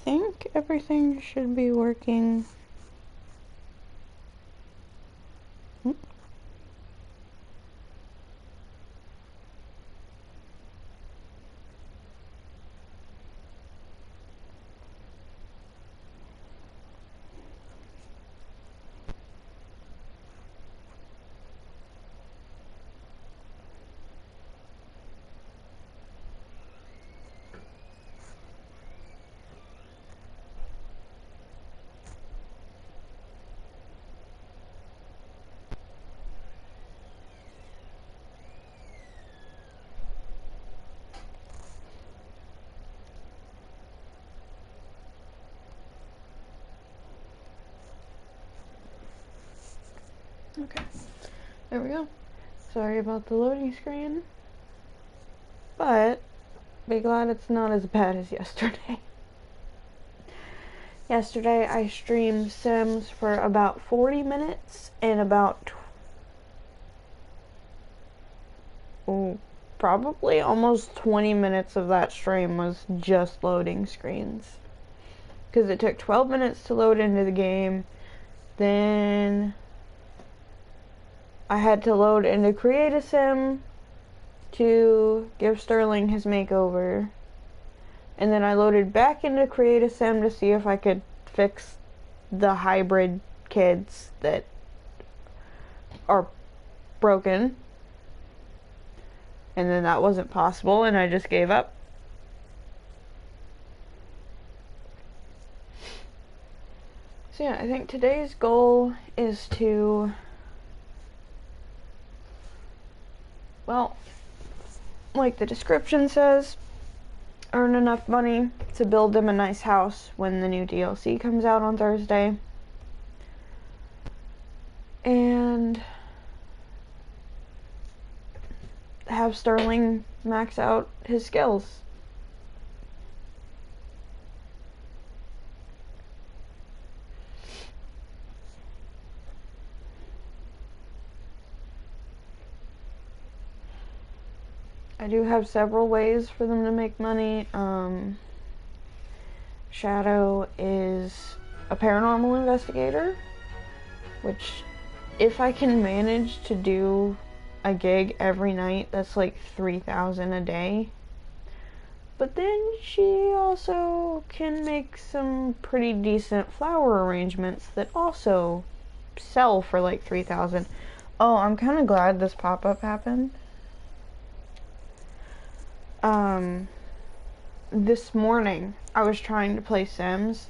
think everything should be working. Okay, there we go. Sorry about the loading screen, but be glad it's not as bad as yesterday. Yesterday I streamed Sims for about 40 minutes and about probably almost 20 minutes of that stream was just loading screens. Because it took 12 minutes to load into the game, then I had to load into Create a Sim to give Sterling his makeover. And then I loaded back into Create a Sim to see if I could fix the hybrid kids that are broken. And then that wasn't possible and I just gave up. So yeah, I think today's goal is to, well, like the description says, earn enough money to build them a nice house when the new DLC comes out on Thursday. And have Sterling max out his skills. I do have several ways for them to make money. Shadow is a paranormal investigator, which if I can manage to do a gig every night, that's like $3,000 a day. But then she also can make some pretty decent flower arrangements that also sell for like $3,000. Oh, I'm kind of glad this pop-up happened. This morning I was trying to play Sims.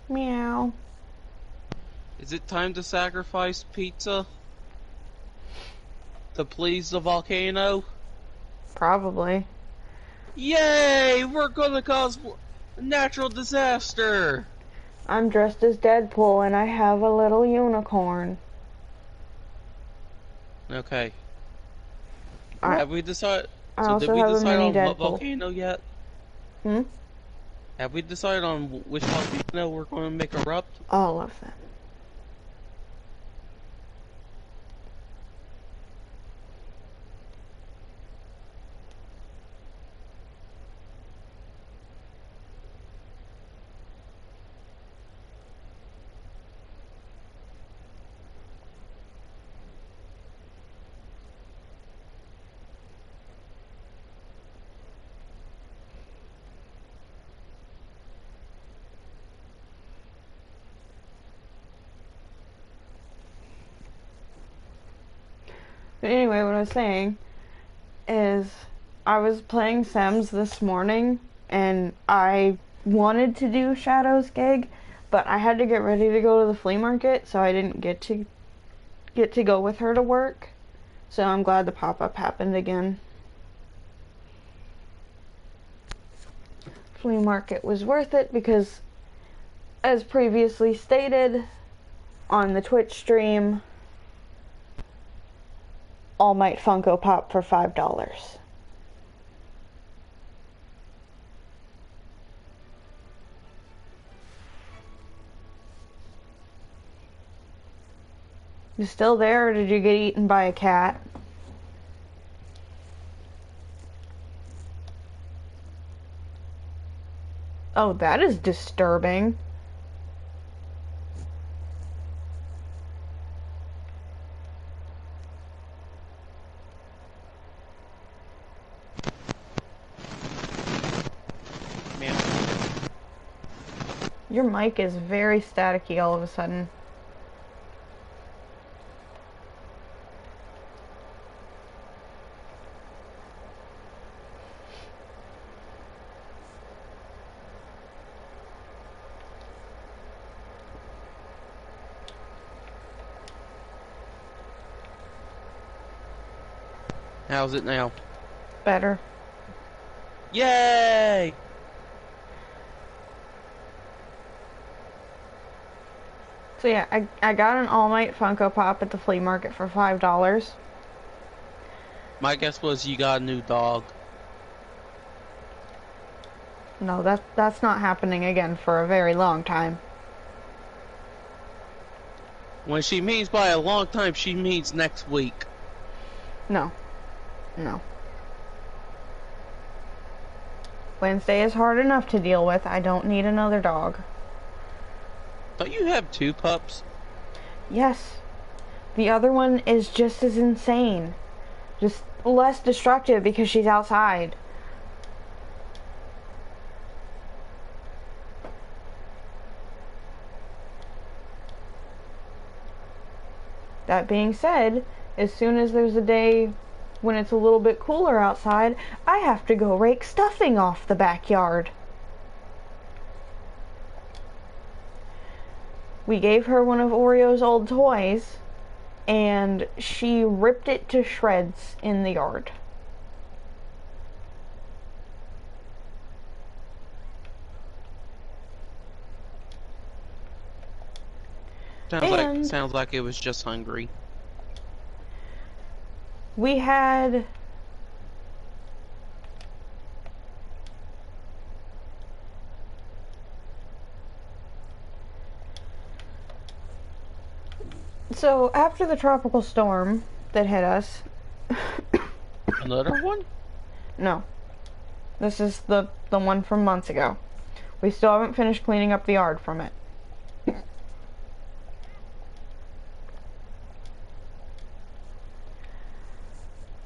Meow. Is it time to sacrifice pizza to please the volcano? Probably. Yay! We're gonna cause a natural disaster! I'm dressed as Deadpool and I have a little unicorn. Okay. Have we decided? I So also did we have a decide mini on what Deadpool. volcano yet? Hmm? Have we decided on which volcano we're going to make erupt? All of them. But anyway, what I was saying is I was playing Sims this morning and I wanted to do Shadow's gig, but I had to get ready to go to the flea market, so I didn't get to go with her to work. So I'm glad the pop-up happened again. Flea market was worth it because, as previously stated on the Twitch stream, All Might Funko Pop for $5. You still there, or did you get eaten by a cat? Oh, that is disturbing. Man, Your mic is very staticky all of a sudden. how's it now? Better. Yay! So yeah, I got an All Might Funko Pop at the flea market for $5. My guess was you got a new dog. No, that's not happening again for a very long time. When she means by a long time, she means next week. No. No. Wednesday is hard enough to deal with. I don't need another dog. Don't you have 2 pups? Yes. The other one is just as insane. Just less destructive because she's outside. That being said, as soon as there's a day when it's a little bit cooler outside, I have to go rake stuffing off the backyard. We gave her one of Oreo's old toys, and she ripped it to shreds in the yard. Sounds like it was just hungry. We had so after the tropical storm that hit us. Another one? No. This is the one from months ago. We still haven't finished cleaning up the yard from it.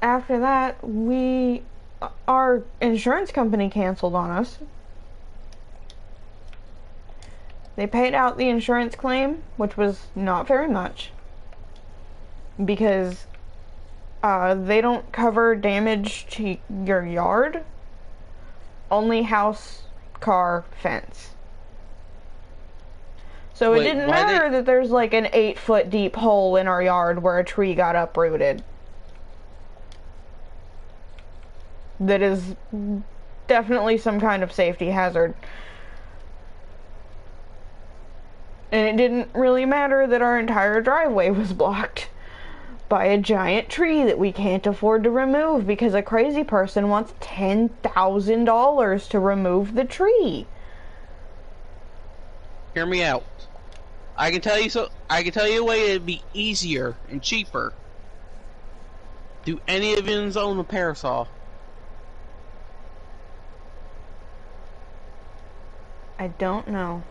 After that, our insurance company canceled on us. They paid out the insurance claim, which was not very much, because they don't cover damage to your yard, only house, car, fence. So it didn't matter that there's like an 8-foot deep hole in our yard where a tree got uprooted. That is definitely some kind of safety hazard. And it didn't really matter that our entire driveway was blocked by a giant tree that we can't afford to remove because a crazy person wants $10,000 to remove the tree. Hear me out. I can tell you a way it'd be easier and cheaper. Do any of you own a parasol? I don't know.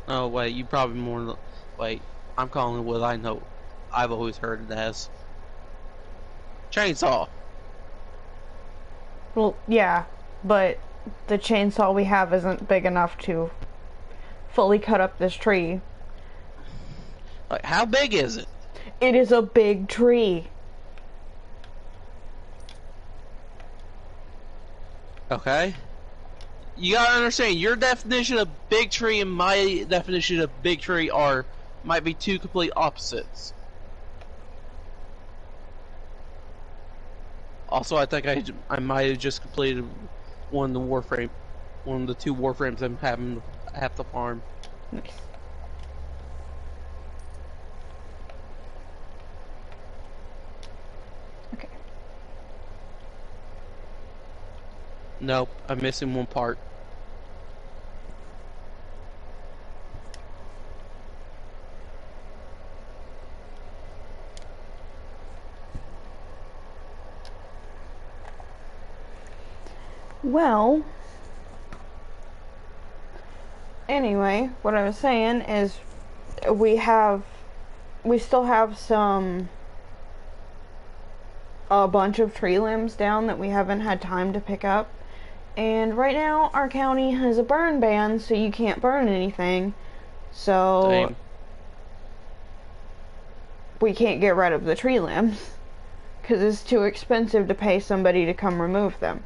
Oh wait, you probably more. Wait, I'm calling it what I know. I've always heard it as chainsaw. Well, yeah, but the chainsaw we have isn't big enough to fully cut up this tree. Like, how big is it? It is a big tree. Okay. You gotta understand, your definition of big tree and my definition of big tree might be two complete opposites. Also, I think I might have just completed one of the two warframes I'm having half the farm. Nice. Okay. Nope, I'm missing one part. Well, anyway, what I was saying is we still have a bunch of tree limbs down that we haven't had time to pick up. And right now our county has a burn ban, so you can't burn anything. So Same. we can't get rid of the tree limbs because it's too expensive to pay somebody to come remove them.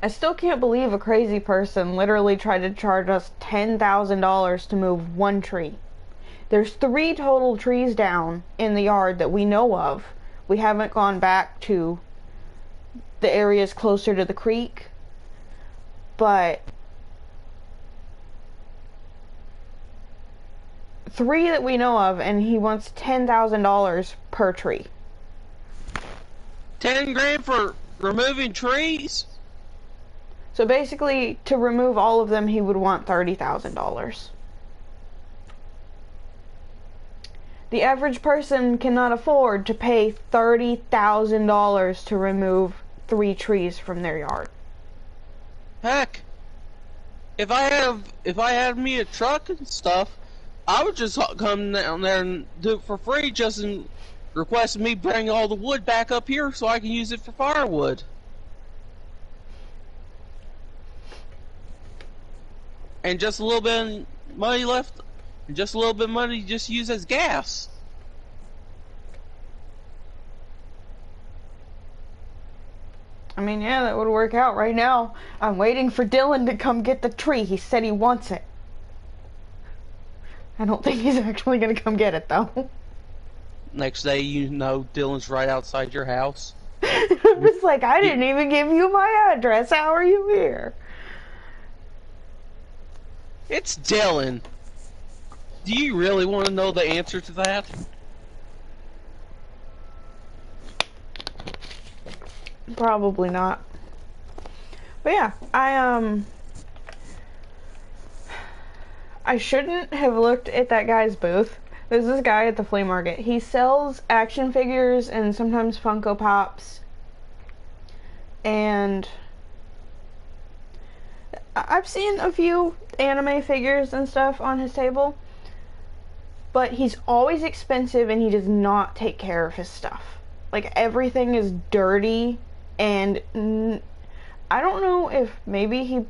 I still can't believe a crazy person literally tried to charge us $10,000 to move one tree. There's 3 total trees down in the yard that we know of. We haven't gone back to the areas closer to the creek, but 3 that we know of, and he wants $10,000 per tree. 10 grand for removing trees? So basically, to remove all of them, he would want $30,000. The average person cannot afford to pay $30,000 to remove 3 trees from their yard. Heck, if I had me a truck and stuff, I would just come down there and do it for free, just in request me bring all the wood back up here so I can use it for firewood. And just a little bit of money left, and just a little bit of money just use as gas. I mean, yeah, that would work out right now. I'm waiting for Dylan to come get the tree. He said he wants it. I don't think he's actually going to come get it, though. Next day, you know Dylan's right outside your house. I was like, I didn't even give you my address. How are you here? It's Dylan. Do you really want to know the answer to that? Probably not. But yeah, I shouldn't have looked at that guy's booth. There's this guy at the flea market. He sells action figures and sometimes Funko Pops. And I've seen a few anime figures and stuff on his table. But he's always expensive and he does not take care of his stuff. Like, everything is dirty, and I don't know if maybe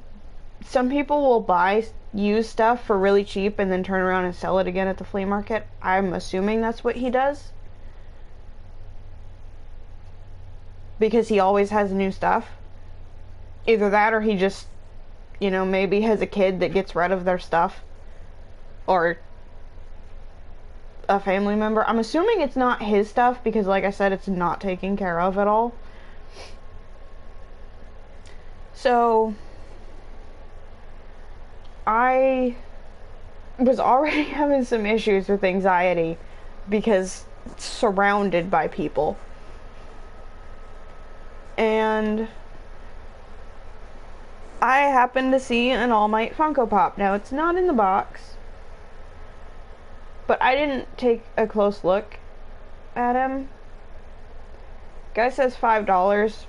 some people will buy used stuff for really cheap and then turn around and sell it again at the flea market. I'm assuming that's what he does, because he always has new stuff. Either that, or he just, maybe has a kid that gets rid of their stuff, or a family member. I'm assuming it's not his stuff, because like I said, it's not taken care of at all. So I was already having some issues with anxiety because it's surrounded by people. And I happened to see an All Might Funko Pop. Now, it's not in the box, but I didn't take a close look at him. Guy says $5.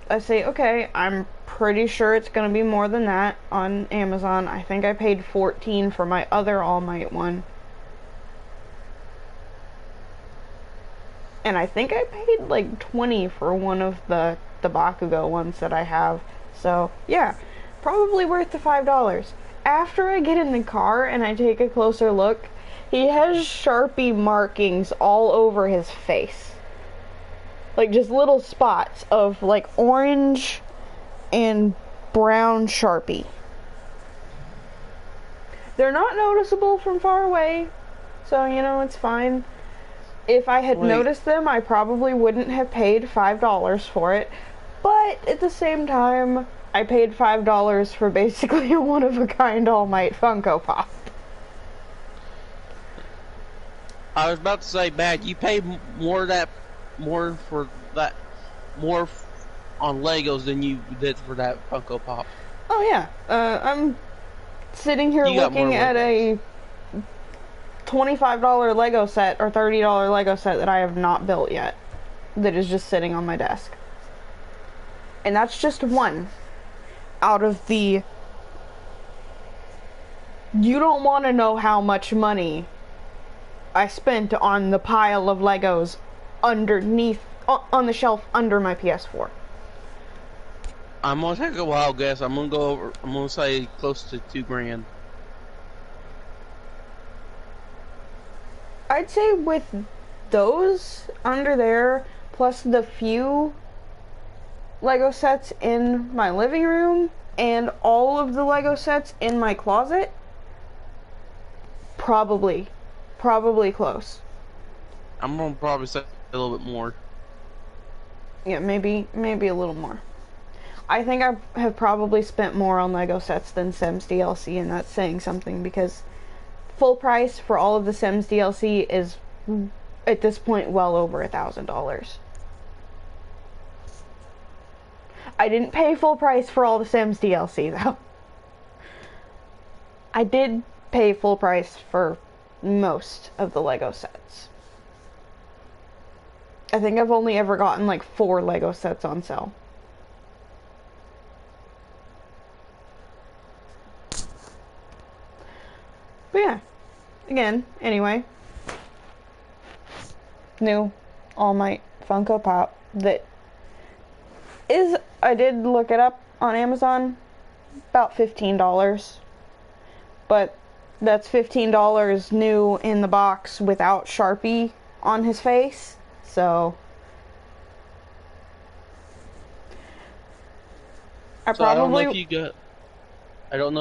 I say, okay, I'm pretty sure it's gonna be more than that on Amazon. I think I paid $14 for my other All Might one. And I think I paid like $20 for one of the Bakugo ones that I have. So, yeah, probably worth the $5. After I get in the car and I take a closer look, he has Sharpie markings all over his face. Like, just little spots of, like, orange and brown Sharpie. They're not noticeable from far away, so, it's fine. If I had noticed them, I probably wouldn't have paid $5 for it. But, at the same time, I paid $5 for basically a one-of-a-kind All Might Funko Pop. I was about to say, Matt, you paid more on Legos than you did for that Funko Pop. Oh yeah, I'm sitting here looking at a $25 Lego set or $30 Lego set that I have not built yet. that is just sitting on my desk. And that's just one out of the... You don't want to know how much money I spent on the pile of Legos underneath, on the shelf under my PS4. I'm gonna take a wild guess. I'm gonna say close to $2,000. I'd say with those under there, plus the few Lego sets in my living room, and all of the Lego sets in my closet, probably close. I'm gonna probably say a little bit more. Yeah, maybe a little more. I think I have probably spent more on Lego sets than Sims DLC, and that's saying something, because full price for all of the Sims DLC is, at this point, well over $1,000. I didn't pay full price for all the Sims DLC, though. I did pay full price for most of the Lego sets. I think I've only ever gotten like 4 Lego sets on sale. But yeah, again, anyway, new All Might Funko Pop that is, I did look it up on Amazon, about $15, but that's $15 new in the box without Sharpie on his face, so I don't know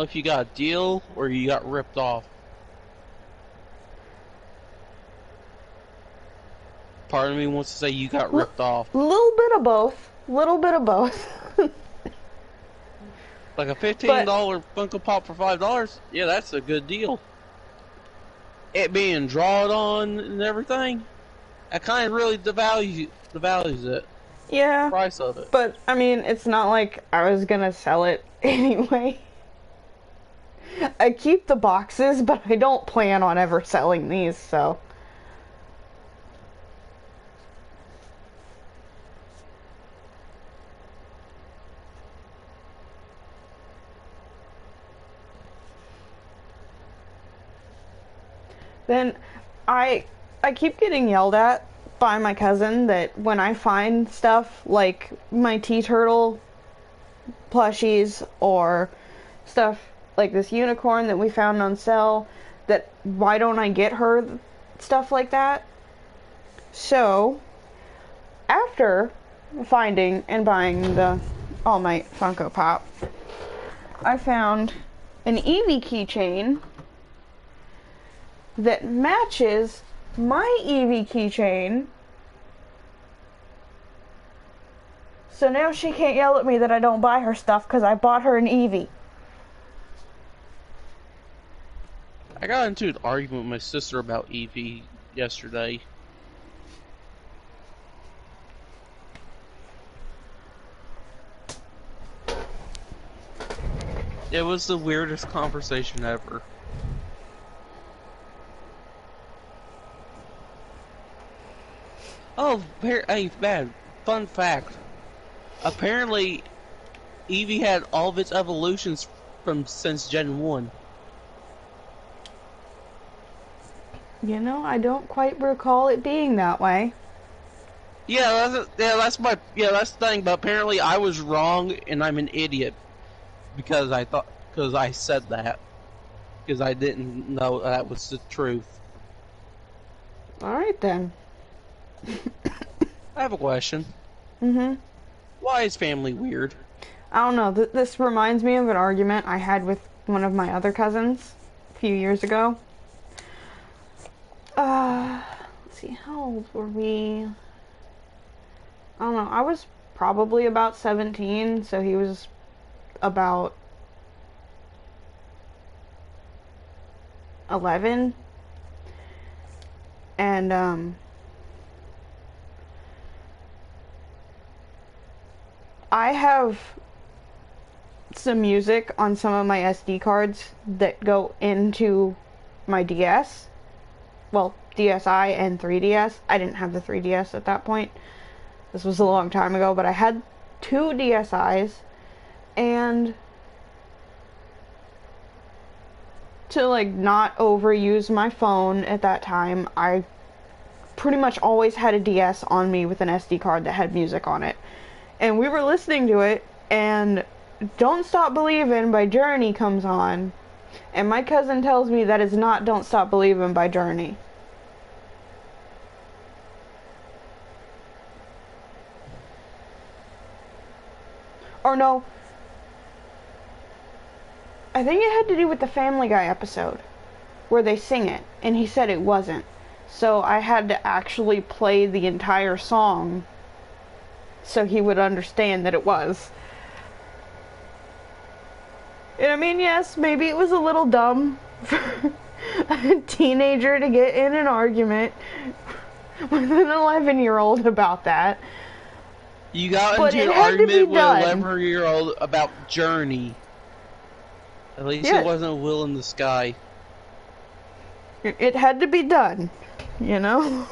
if you got a deal or you got ripped off. Part of me wants to say you got ripped off. Little bit of both. Like a $15 Funko Pop for $5? Yeah, that's a good deal. It being drawn on and everything, that kind of really devalues it. Yeah. The price of it. But, I mean, it's not like I was gonna sell it anyway. I keep the boxes, but I don't plan on ever selling these, so... Then I keep getting yelled at by my cousin that when I find stuff like my tea turtle plushies or stuff like this unicorn that we found on sale, that why don't I get her stuff like that? So after finding and buying the All Might Funko Pop, I found an Eevee keychain that matches my Eevee keychain. So now she can't yell at me that I don't buy her stuff because I bought her an Eevee. I got into an argument with my sister about Eevee yesterday. It was the weirdest conversation ever. Oh, hey, bad. Fun fact. Apparently, Eevee had all of its evolutions since Gen 1. You know, I don't quite recall it being that way. That's the thing, but apparently I was wrong and I'm an idiot because I said that. Because I didn't know that was the truth. Alright then. I have a question. Mm-hmm. Why is family weird? I don't know. This reminds me of an argument I had with one of my other cousins a few years ago. Let's see, how old were we? I don't know. I was probably about 17, so he was about 11. And, I have some music on some of my SD cards that go into my DS. Well, DSi and 3DS. I didn't have the 3DS at that point. This was a long time ago, but I had 2 DSIs, and to like not overuse my phone at that time, I pretty much always had a DS on me with an SD card that had music on it. And we were listening to it, and Don't Stop Believin' by Journey comes on, and my cousin tells me that is not Don't Stop Believin' by Journey. Or no, I think it had to do with the Family Guy episode where they sing it, and he said it wasn't. So I had to actually play the entire song so he would understand that it was. And I mean, yes, maybe it was a little dumb for a teenager to get in an argument with an 11-year-old about that. You got into an argument with an 11-year-old about Journey. At least it wasn't a Will in the Sky. It had to be done, you know?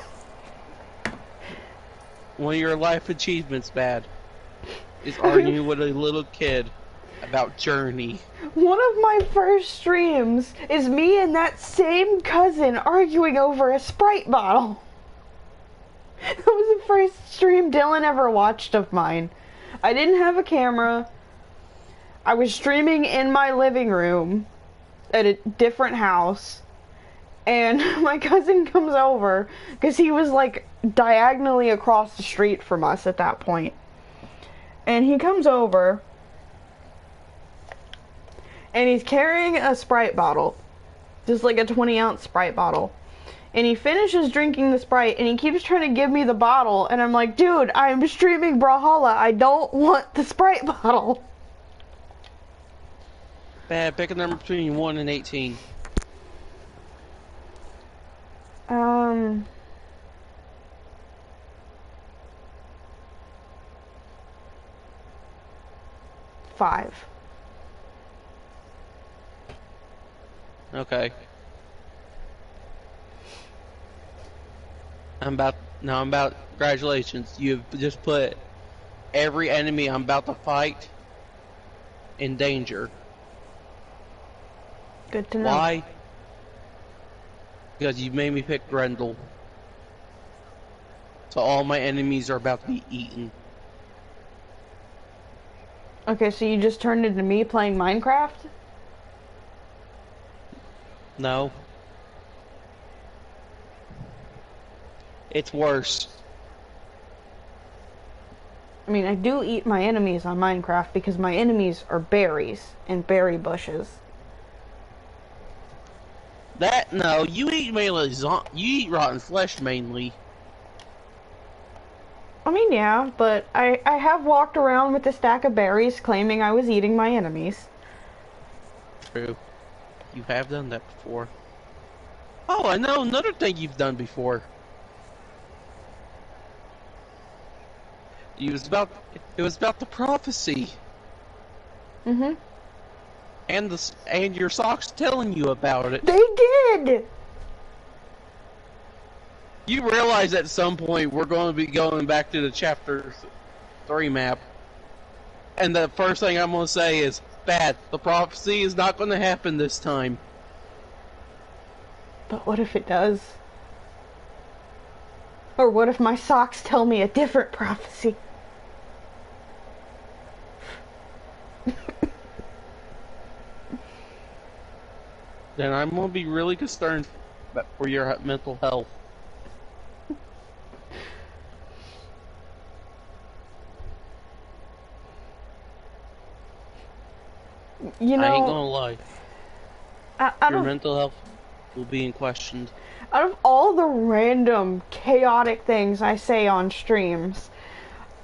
One of your life achievements, bad, is arguing with a little kid about Journey. One of my first streams is me and that same cousin arguing over a Sprite bottle. That was the first stream Dylan ever watched of mine. I didn't have a camera. I was streaming in my living room at a different house. And my cousin comes over because he was like diagonally across the street from us at that point. And he comes over and he's carrying a Sprite bottle. Just like a 20-ounce Sprite bottle. And he finishes drinking the Sprite, and he keeps trying to give me the bottle, and I'm like, dude, I'm streaming Brawlhalla. I don't want the Sprite bottle. Bad, pick a number between 1 and 18. 5. Okay. Congratulations. You've just put every enemy I'm about to fight in danger. Good to know. Why? Because you made me pick Grendel. So all my enemies are about to be eaten. Okay, so you just turned into me playing Minecraft? No. It's worse. I mean, I do eat my enemies on Minecraft because my enemies are berries and berry bushes. No, you eat mainly you eat rotten flesh mainly. I mean, yeah, but I have walked around with a stack of berries claiming I was eating my enemies. True. You have done that before. Oh, I know another thing you've done before. It was about the prophecy. Mm-hmm. And your socks telling you about it. They did! You realize at some point we're going to be going back to the chapter 3 map. And the first thing I'm going to say is, bad, the prophecy is not going to happen this time. But what if it does? Or what if my socks tell me a different prophecy? Then I'm going to be really concerned for your mental health. You know, I ain't gonna lie. Your mental health will be in question. Out of all the random, chaotic things I say on streams,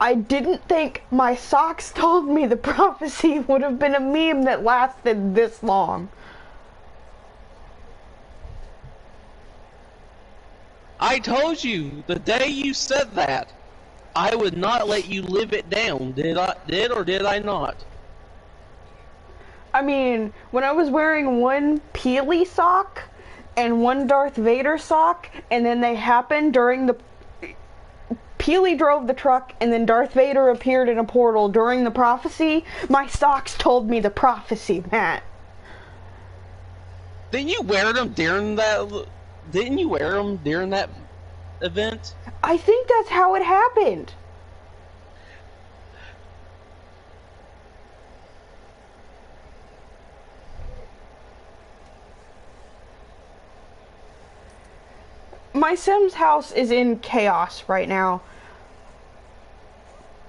I didn't think my socks told me the prophecy would have been a meme that lasted this long. I told you, the day you said that, I would not let you live it down. Did or did I not? I mean, when I was wearing one Peely sock and one Darth Vader sock, and then they happened during the Peely drove the truck, and then Darth Vader appeared in a portal during the prophecy, my socks told me the prophecy, Matt. Didn't you wear them during that? Didn't you wear them during that event? I think that's how it happened. My Sim's house is in chaos right now.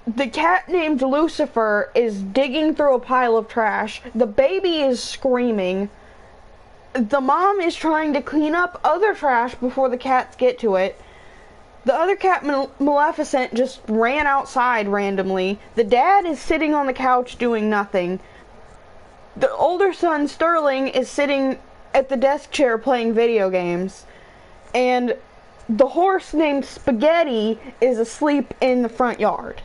The cat named Lucifer is digging through a pile of trash. The baby is screaming. The mom is trying to clean up other trash before the cats get to it. The other cat, Maleficent, just ran outside randomly. The dad is sitting on the couch doing nothing. The older son, Sterling, is sitting at the desk chair playing video games. And the horse named Spaghetti is asleep in the front yard.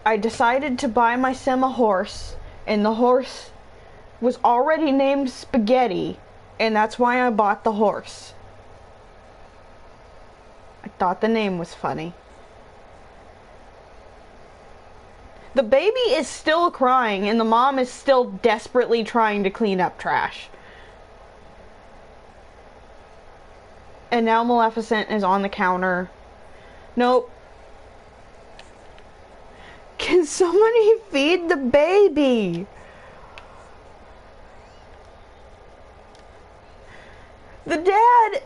I decided to buy my Sim a horse, and the horse was already named Spaghetti, and that's why I bought the horse. I thought the name was funny. The baby is still crying, and the mom is still desperately trying to clean up trash. And now Maleficent is on the counter. Nope. Can somebody feed the baby? The dad...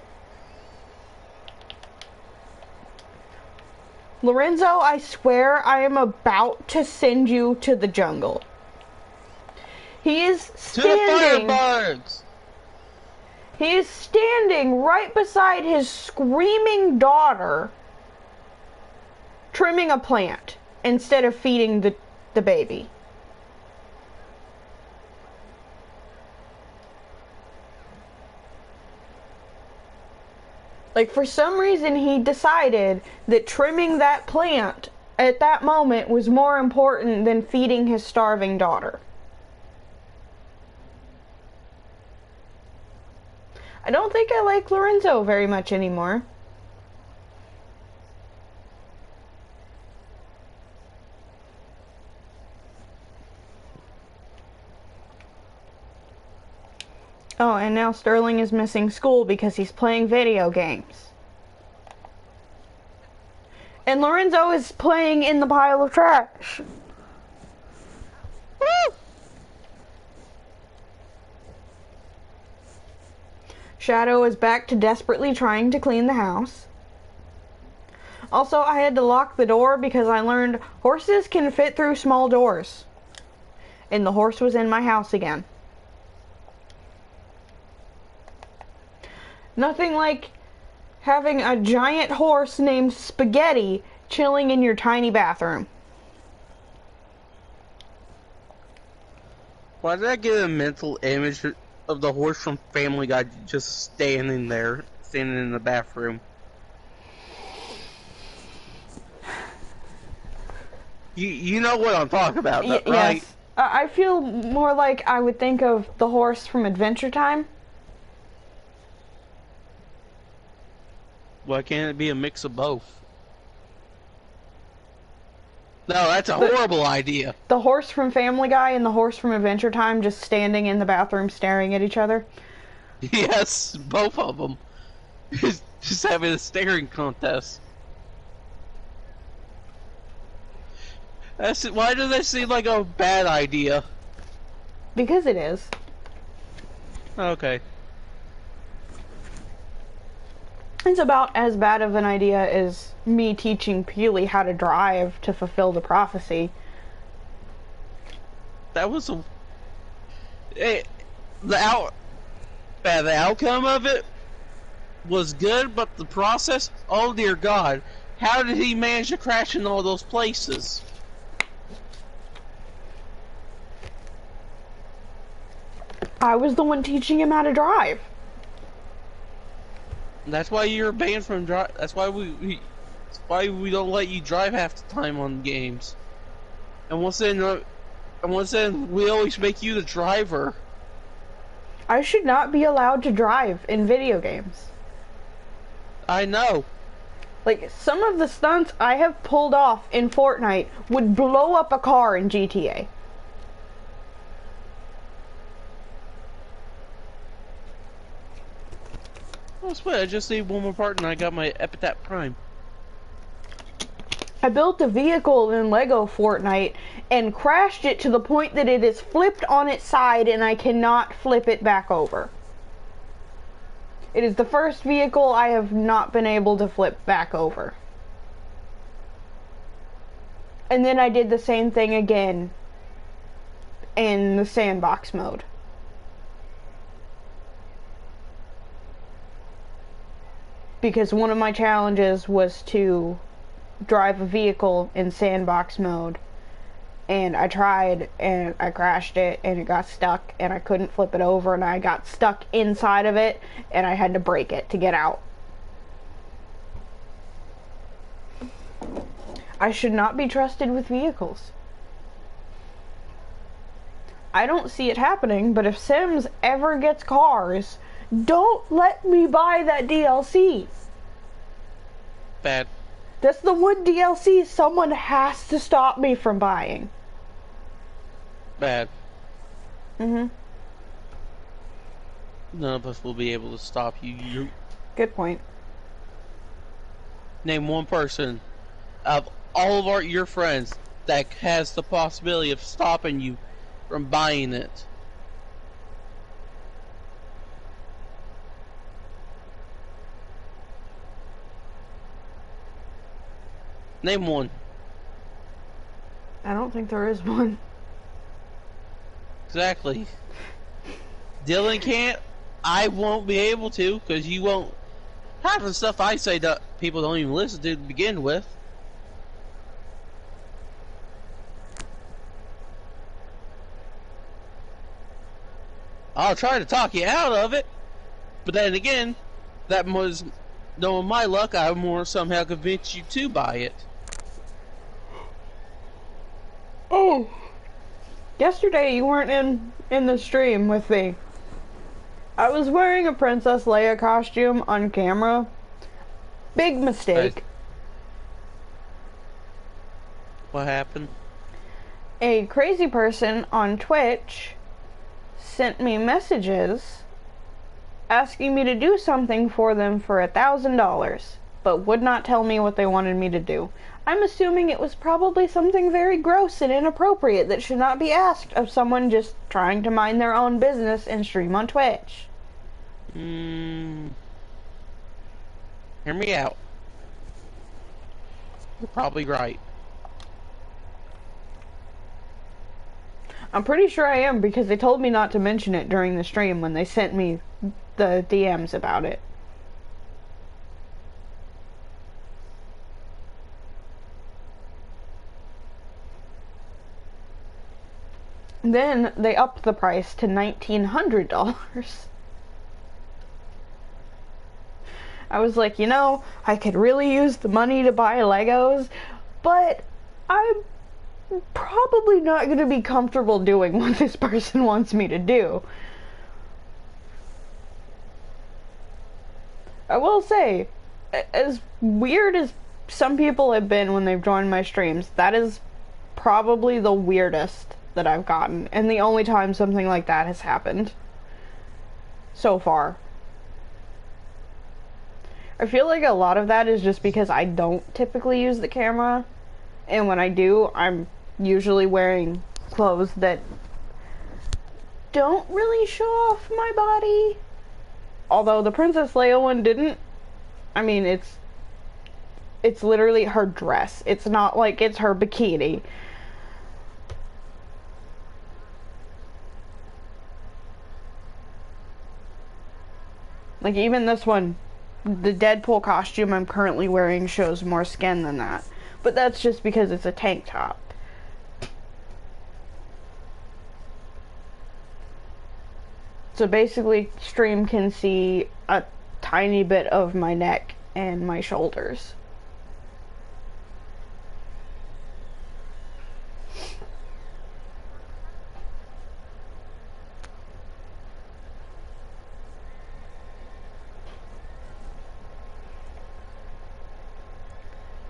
Lorenzo, I swear I am about to send you to the jungle. He is standing... To the firebirds! He is standing right beside his screaming daughter, trimming a plant instead of feeding the baby. Like, for some reason, he decided that trimming that plant at that moment was more important than feeding his starving daughter. I don't think I like Lorenzo very much anymore. Oh, and now Sterling is missing school because he's playing video games. And Lorenzo is playing in the pile of trash. Woo! Shadow is back to desperately trying to clean the house. Also, I had to lock the door because I learned horses can fit through small doors. And the horse was in my house again. Nothing like having a giant horse named Spaghetti chilling in your tiny bathroom. Why did I get a mental image of the horse from Family Guy just standing there, standing in the bathroom? You know what I'm talking about, right? Yes. I feel more like I would think of the horse from Adventure Time. Why can't it be a mix of both? No, that's a horrible idea. The horse from Family Guy and the horse from Adventure Time just standing in the bathroom staring at each other. Yes, both of them. Just having a staring contest. Why does that seem like a bad idea? Because it is. Okay. It's about as bad of an idea as me teaching Peely how to drive to fulfill the prophecy. That was a... The outcome of it was good, but the process, oh dear God, how did he manage to crash in all those places? I was the one teaching him how to drive. That's why you're banned from drive. That's why we don't let you drive half the time on games. And once then we always make you the driver. I should not be allowed to drive in video games. I know. Like, some of the stunts I have pulled off in Fortnite would blow up a car in GTA. Oh, sweet. I just need one more part and I got my Epitaph Prime. I built a vehicle in Lego Fortnite and crashed it to the point that it is flipped on its side and I cannot flip it back over. It is the first vehicle I have not been able to flip back over. And then I did the same thing again in the sandbox mode. Because one of my challenges was to drive a vehicle in sandbox mode, and I tried and I crashed it and it got stuck and I couldn't flip it over and I got stuck inside of it and I had to break it to get out. I should not be trusted with vehicles. I don't see it happening, but if Sims ever gets cars, don't let me buy that DLC. Bad. That's the one DLC someone has to stop me from buying. Bad. Mm-hmm. None of us will be able to stop you. Good point. Name one person of all of your friends that has the possibility of stopping you from buying it. Name one. I don't think there is one. Exactly. Dylan can't. I won't be able to, because you won't. Half the stuff I say that people don't even listen to begin with. I'll try to talk you out of it, but then again, that was, knowing my luck, I more somehow convinced you to buy it. Oh, yesterday you weren't in the stream with me. I was wearing a Princess Leia costume on camera. Big mistake. What happened? A crazy person on Twitch sent me messages asking me to do something for them for $1,000, but would not tell me what they wanted me to do. I'm assuming it was probably something very gross and inappropriate that should not be asked of someone just trying to mind their own business and stream on Twitch. Hear me out. You're probably right. I'm pretty sure I am, because they told me not to mention it during the stream when they sent me the DMs about it. Then they upped the price to $1,900. I was like, you know, I could really use the money to buy Legos, but I'm probably not going to be comfortable doing what this person wants me to do. I will say, as weird as some people have been when they've joined my streams, that is probably the weirdest that I've gotten, and the only time something like that has happened so far. I feel like a lot of that is just because I don't typically use the camera, and when I do, I'm usually wearing clothes that don't really show off my body. Although the Princess Leia one didn't. I mean, it's literally her dress. It's not like it's her bikini. Like, even this one, the Deadpool costume I'm currently wearing shows more skin than that. But that's just because it's a tank top. So basically, stream can see a tiny bit of my neck and my shoulders.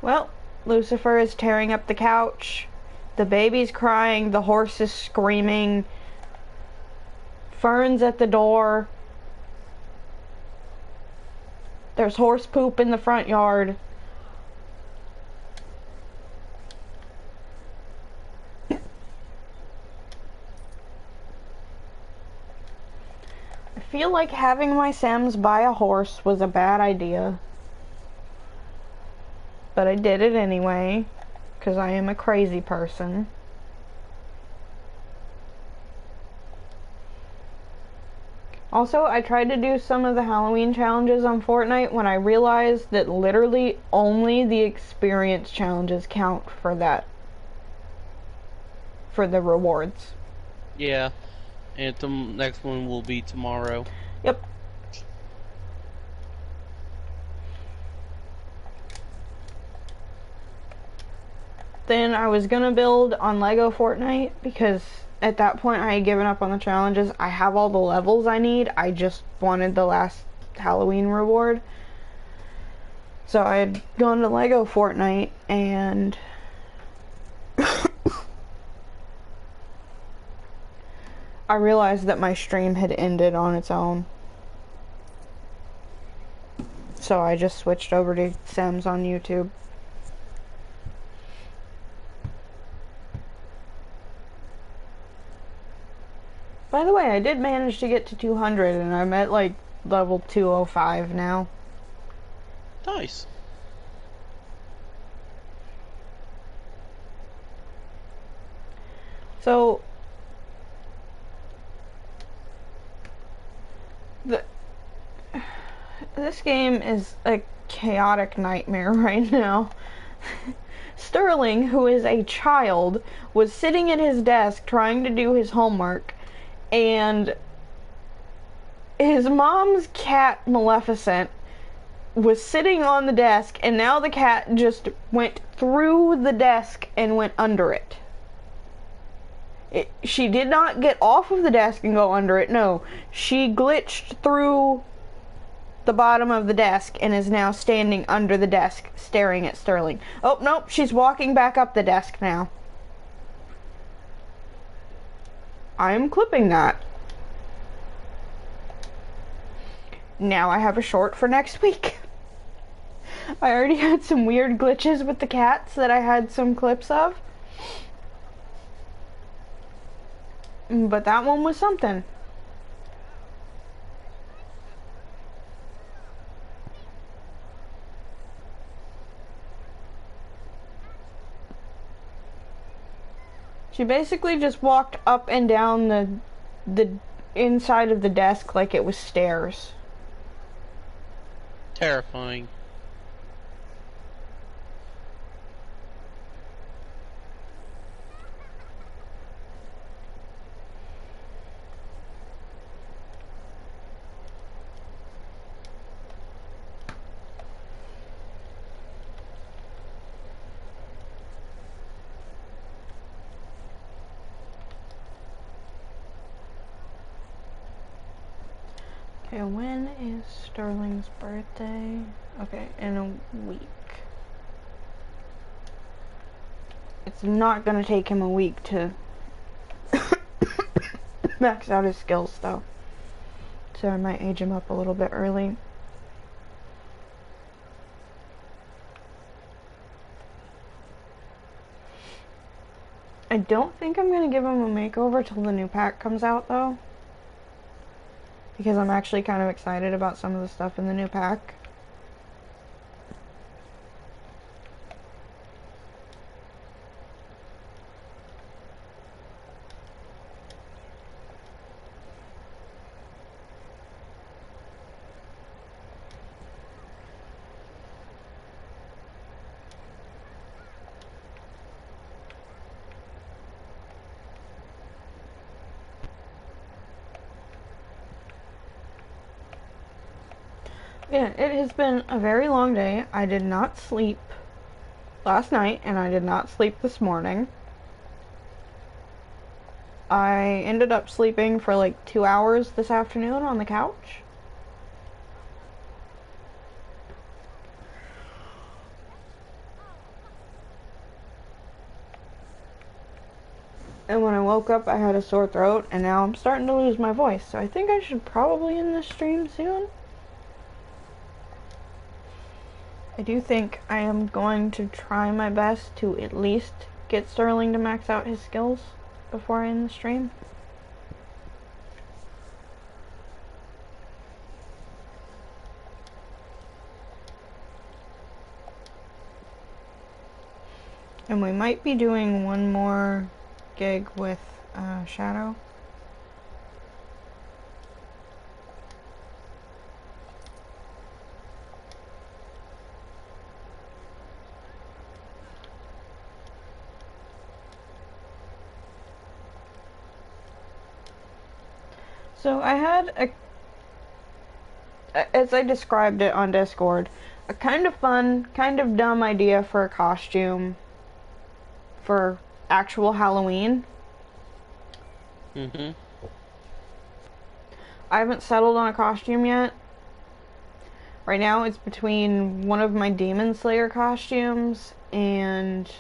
Well, Lucifer is tearing up the couch. The baby's crying. The horse is screaming. Fern's at the door. There's horse poop in the front yard. I feel like having my Sims buy a horse was a bad idea. But I did it anyway, because I am a crazy person. Also, I tried to do some of the Halloween challenges on Fortnite when I realized that literally only the experience challenges count for that. For the rewards. Yeah. And the next one will be tomorrow. Yep. Then I was gonna build on Lego Fortnite because at that point I had given up on the challenges. I have all the levels I need. I just wanted the last Halloween reward. So I had gone to Lego Fortnite and I realized that my stream had ended on its own. So I just switched over to Sims on YouTube. By the way, I did manage to get to 200 and I'm at like level 205 now. Nice. So this game is a chaotic nightmare right now. Sterling, who is a child, was sitting at his desk trying to do his homework, and his mom's cat, Maleficent, was sitting on the desk, and now the cat just went through the desk and went under it. She did not get off of the desk and go under it, no. She glitched through the bottom of the desk and is now standing under the desk staring at Sterling. Oh, nope, she's walking back up the desk now. I'm clipping that. Now I have a short for next week. I already had some weird glitches with the cats that I had some clips of. But that one was something. She basically just walked up and down the inside of the desk like it was stairs. Terrifying. Okay, when is Sterling's birthday? Okay, in a week. It's not gonna take him a week to max out his skills though. So I might age him up a little bit early. I don't think I'm gonna give him a makeover till the new pack comes out though. Because I'm actually kind of excited about some of the stuff in the new pack. Yeah, it has been a very long day. I did not sleep last night, and I did not sleep this morning. I ended up sleeping for like 2 hours this afternoon on the couch. And when I woke up, I had a sore throat, and now I'm starting to lose my voice. So I think I should probably end this stream soon. I do think I am going to try my best to at least get Sterling to max out his skills before I end the stream. And we might be doing one more gig with Shadow. So I had as I described it on Discord, a kind of fun, kind of dumb idea for a costume for actual Halloween. Mm-hmm. I haven't settled on a costume yet. Right now it's between one of my Demon Slayer costumes and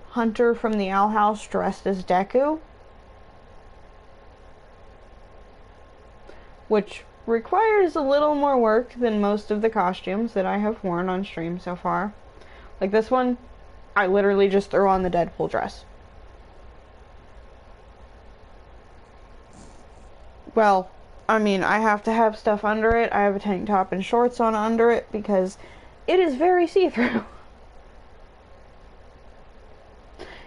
Hunter from the Owl House dressed as Deku, which requires a little more work than most of the costumes that I have worn on stream so far. Like this one, I literally just threw on the Deadpool dress. Well, I mean, I have to have stuff under it. I have a tank top and shorts on under it because it is very see-through.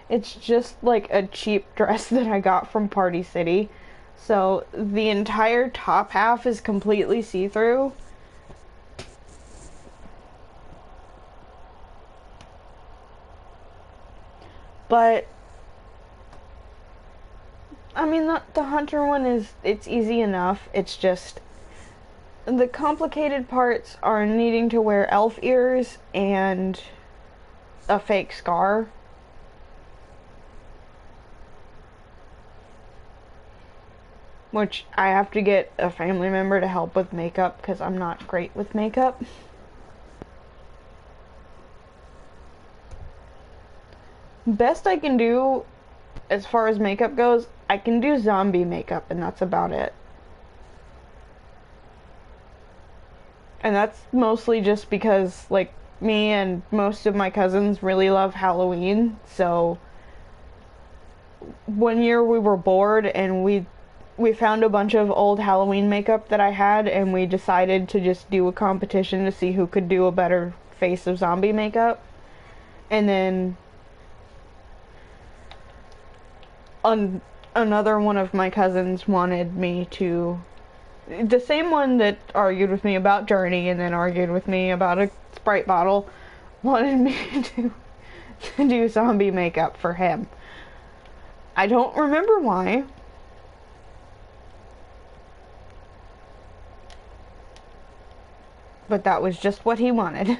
It's just like a cheap dress that I got from Party City. So the entire top half is completely see-through. But I mean, the Hunter one it's easy enough. It's just the complicated parts are needing to wear elf ears and a fake scar. Which I have to get a family member to help with makeup because I'm not great with makeup. Best I can do as far as makeup goes, I can do zombie makeup and that's about it. And that's mostly just because, like, me and most of my cousins really love Halloween, so one year we were bored and we found a bunch of old Halloween makeup that I had, and we decided to just do a competition to see who could do a better face of zombie makeup. And then another one of my cousins wanted me to, the same one that argued with me about Journey and then argued with me about a Sprite bottle, wanted me to do zombie makeup for him. I don't remember why. But that was just what he wanted.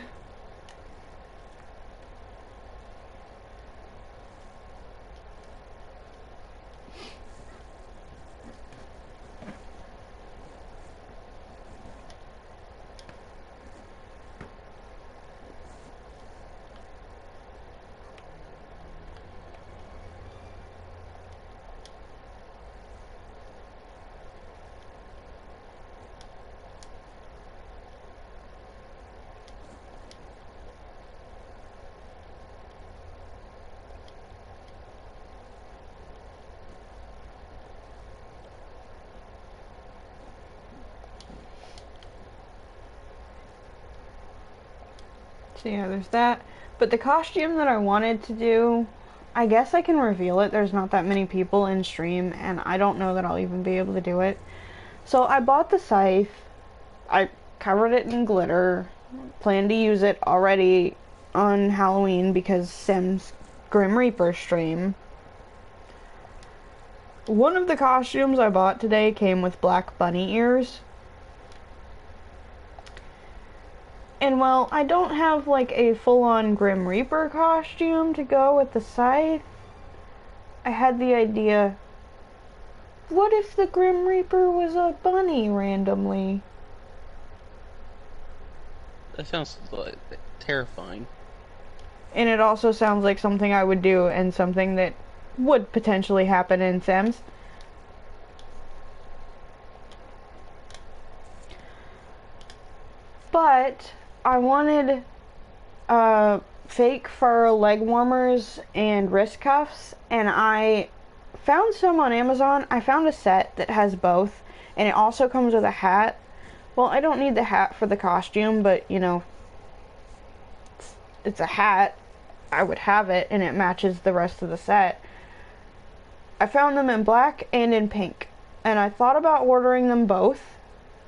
So yeah, there's that. But the costume that I wanted to do, I guess I can reveal it. There's not that many people in stream, and I don't know that I'll even be able to do it. So I bought the scythe. I covered it in glitter. Plan to use it already on Halloween because Sim's Grim Reaper stream. One of the costumes I bought today came with black bunny ears. And while I don't have like a full-on Grim Reaper costume to go with the scythe, I had the idea, what if the Grim Reaper was a bunny randomly? That sounds like terrifying. And it also sounds like something I would do and something that would potentially happen in Sims. But I wanted fake fur leg warmers and wrist cuffs, and I found some on Amazon. I found a set that has both, and it also comes with a hat. Well, I don't need the hat for the costume, but you know, it's a hat. I would have it, and it matches the rest of the set. I found them in black and in pink, and I thought about ordering them both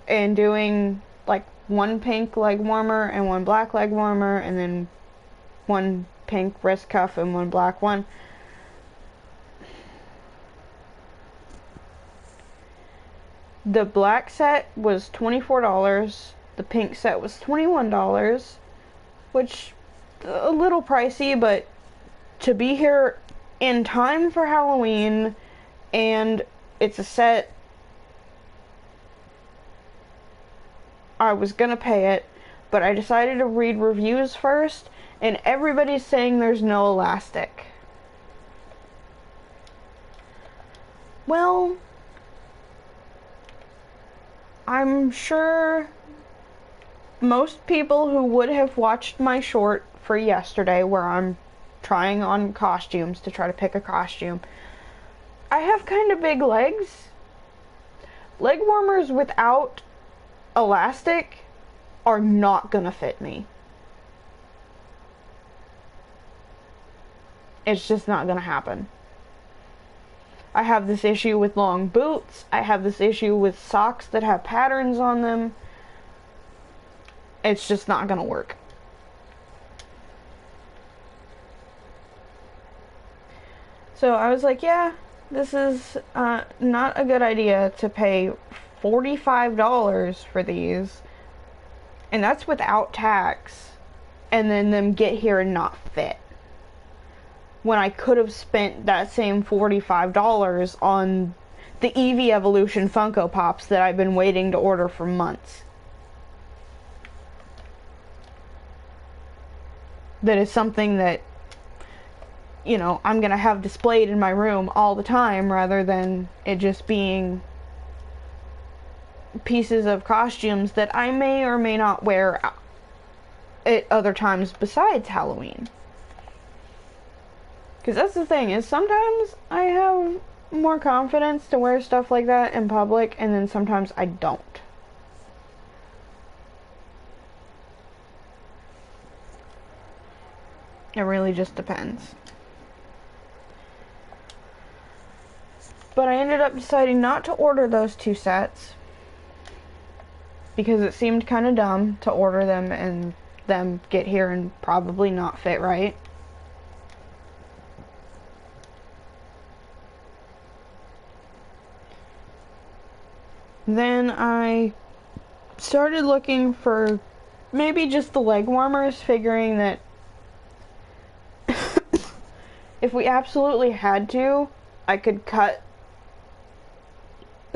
and doing like one pink leg warmer and one black leg warmer, and then one pink wrist cuff and one black one. The black set was $24. The pink set was $21, which a little pricey, but to be here in time for Halloween, and it's a set, I was gonna pay it, but I decided to read reviews first, and everybody's saying there's no elastic. Well, I'm sure most people who would have watched my short for yesterday, where I'm trying on costumes to try to pick a costume, I have kind of big legs. Leg warmers without elastic are not gonna fit me. It's just not gonna happen. I have this issue with long boots. I have this issue with socks that have patterns on them. It's just not gonna work. So I was like, yeah, this is not a good idea to pay $45 for these, and that's without tax, and then them get here and not fit, when I could have spent that same $45 on the Eevee Evolution Funko Pops that I've been waiting to order for months. That is something that, you know, I'm gonna have displayed in my room all the time, rather than it just being pieces of costumes that I may or may not wear at other times besides Halloween. Because that's the thing, is sometimes I have more confidence to wear stuff like that in public, and then sometimes I don't. It really just depends. But I ended up deciding not to order those two sets, because it seemed kind of dumb to order them and them get here and probably not fit right. Then I started looking for maybe just the leg warmers, figuring that if we absolutely had to, I could cut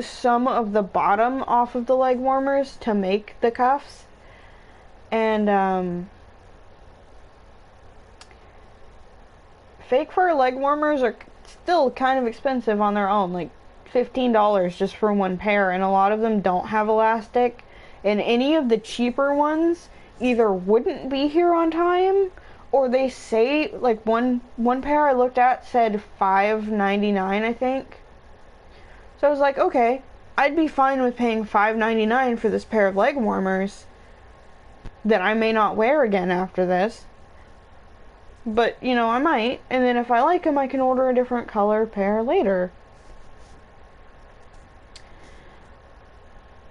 some of the bottom off of the leg warmers to make the cuffs. And fake fur leg warmers are still kind of expensive on their own, like $15 just for one pair, and a lot of them don't have elastic, and any of the cheaper ones either wouldn't be here on time, or they say, like one pair I looked at said $5.99, I think. So I was like, okay, I'd be fine with paying $5.99 for this pair of leg warmers that I may not wear again after this, but you know, I might, and then if I like them I can order a different color pair later.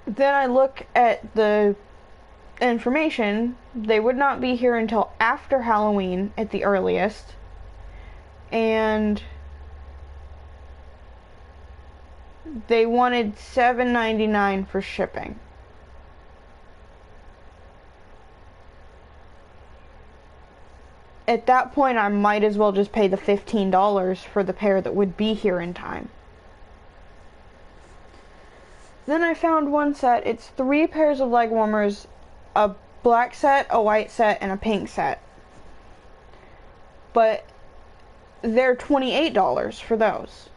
Then I look at the information. They would not be here until after Halloween at the earliest, and they wanted $7.99 for shipping. At that point, I might as well just pay the $15 for the pair that would be here in time. Then I found one set. It's 3 pairs of leg warmers, a black set, a white set, and a pink set. but they're $28 for those.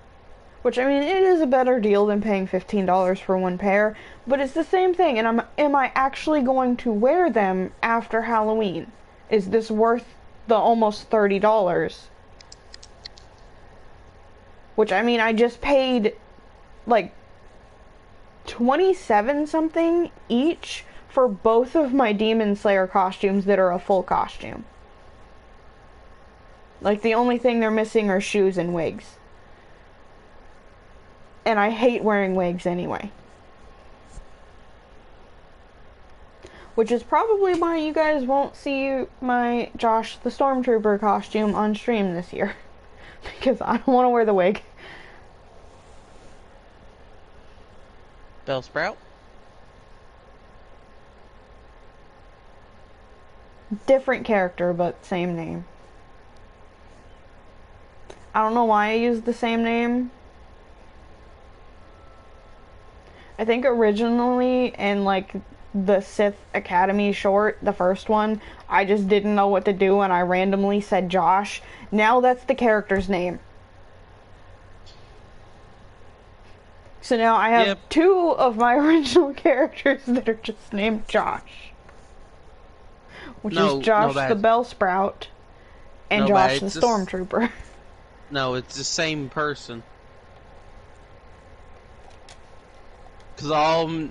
Which, I mean, it is a better deal than paying $15 for one pair, but it's the same thing, and am I actually going to wear them after Halloween? Is this worth the almost $30? Which, I mean, I just paid, like, 27 something each for both of my Demon Slayer costumes that are a full costume. Like, the only thing they're missing are shoes and wigs. And I hate wearing wigs anyway. Which is probably why you guys won't see my Josh the Stormtrooper costume on stream this year. Because I don't want to wear the wig. Bellsprout? Different character, but same name. I don't know why I used the same name. I think originally in like the Sith Academy short, the first one, I just didn't know what to do and I randomly said Josh. Now that's the character's name. So now I have two of my original characters that are just named Josh. Which is Josh the Bellsprout and Josh the Stormtrooper. No, it's the same person. Cause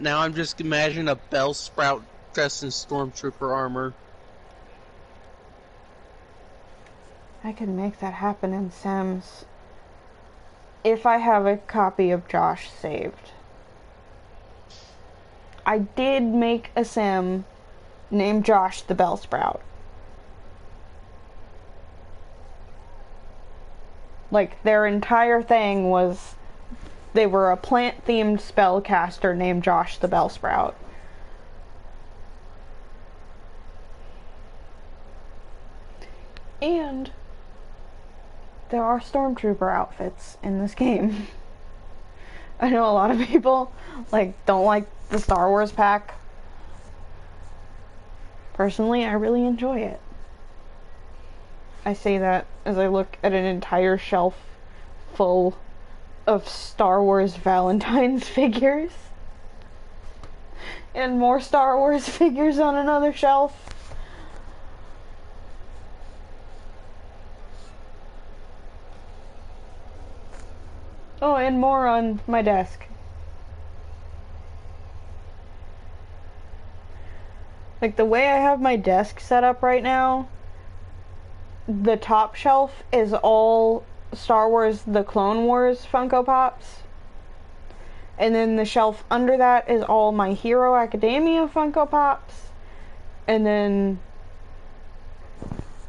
now I'm just imagining a Bellsprout dressed in Stormtrooper armor. I could make that happen in Sims. If I have a copy of Josh saved. I did make a Sim named Josh the Bellsprout. Like, their entire thing was they were a plant-themed spellcaster named Josh the Bellsprout. And there are Stormtrooper outfits in this game. I know a lot of people don't like the Star Wars pack. Personally, I really enjoy it. I say that as I look at an entire shelf full of Star Wars Valentine's figures. And more Star Wars figures on another shelf. Oh, and more on my desk. Like, the way I have my desk set up right now, the top shelf is all Star Wars The Clone Wars Funko Pops. And then the shelf under that is all My Hero Academia Funko Pops. And then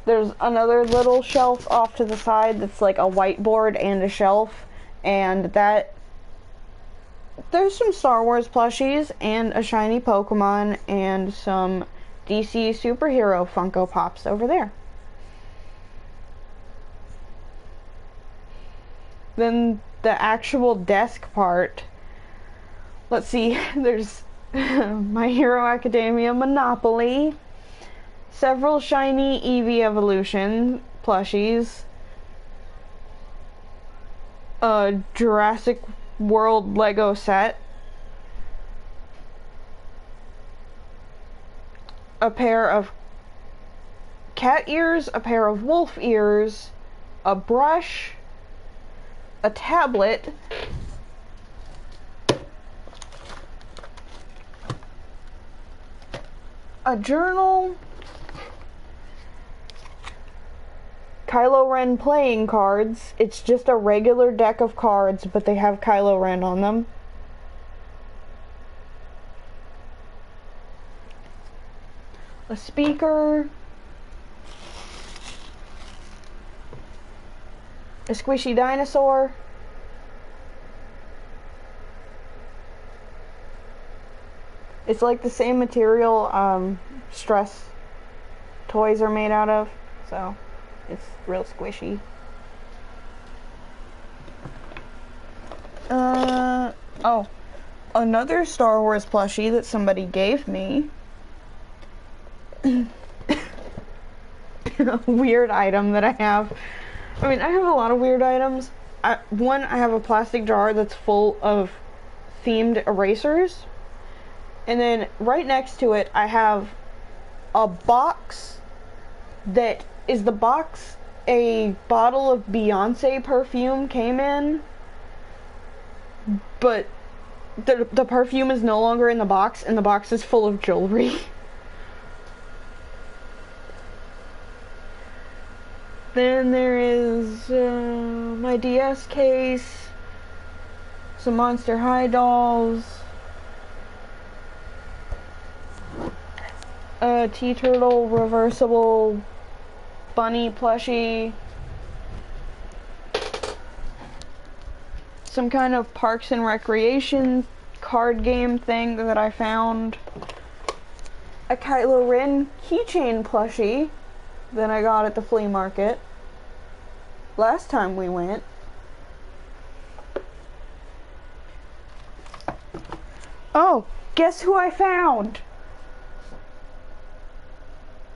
there's another little shelf off to the side that's like a whiteboard and a shelf. And there's some Star Wars plushies and a shiny Pokemon and some DC superhero Funko Pops over there. Then the actual desk part, let's see, there's My Hero Academia Monopoly, several shiny Eevee Evolution plushies, a Jurassic World Lego set, a pair of cat ears, a pair of wolf ears, a brush, a tablet, a journal, Kylo Ren playing cards. It's just a regular deck of cards, but they have Kylo Ren on them. A speaker, a squishy dinosaur, it's like the same material Stress toys are made out of, so it's real squishy. Oh, another Star Wars plushie that somebody gave me weird item that I have. I mean, I have a lot of weird items. One, I have a plastic jar that's full of themed erasers. And then right next to it, I have a box that is the box a bottle of Beyonce perfume came in, but the perfume is no longer in the box, and the box is full of jewelry. Then there is my DS case, some Monster High dolls, a T-Turtle reversible bunny plushie, some kind of Parks and Recreation card game thing that I found, a Kylo Ren keychain plushie that I got at the flea market last time we went. Oh, guess who I found?